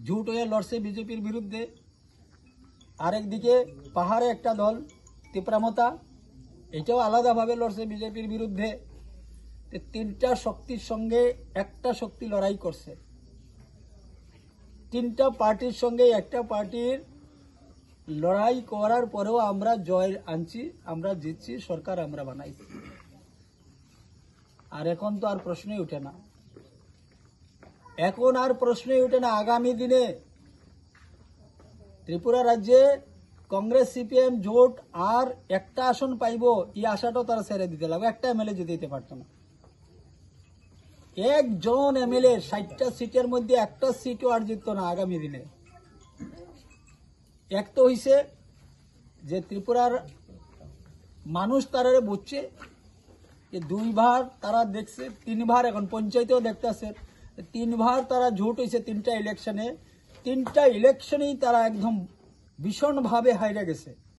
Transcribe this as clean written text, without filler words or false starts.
জোট হয়ে লড়ছে বিজেপির বিরুদ্ধে, আরেকদিকে পাহাড়ে একটা দল তীব্রামতা, এটাও আলাদাভাবে লড়ছে বিজেপির বিরুদ্ধে। তিনটা শক্তির সঙ্গে একটা শক্তি লড়াই করছে, তিনটা পার্টির সঙ্গে একটা পার্টির লড়াই করার পরেও আমরা জয় আনছি, আমরা জিতছি, সরকার আমরা বানাইছি। আর এখন তো আর প্রশ্নই উঠে না, এখন আর প্রশ্নই উঠে না। আগামী দিনে ত্রিপুরা রাজ্যে কংগ্রেস সিপিএম জোট আর একটা আসন পাইব, এই আশাটাও তারা ছেড়ে দিতে লাগবে। একটা এমএলএ যদি দিতে পারত না, একজন এমএলএ 60টা সিটের মধ্যে একটা সিটও আর জিতত না আগামী দিনে। এক তো হইছে যে ত্রিপুরার মানুষ তারারে বুঝছে যে দুইবার তারা দেখছে, তিনবার এখন পঞ্চায়েতেও দেখতেছে, তিনবার তারা জোট হয়েছে তিনটা ইলেকশনে, তিনটা ইলেকশনেই তারা একদম ভীষণভাবে হাইরে গেছে।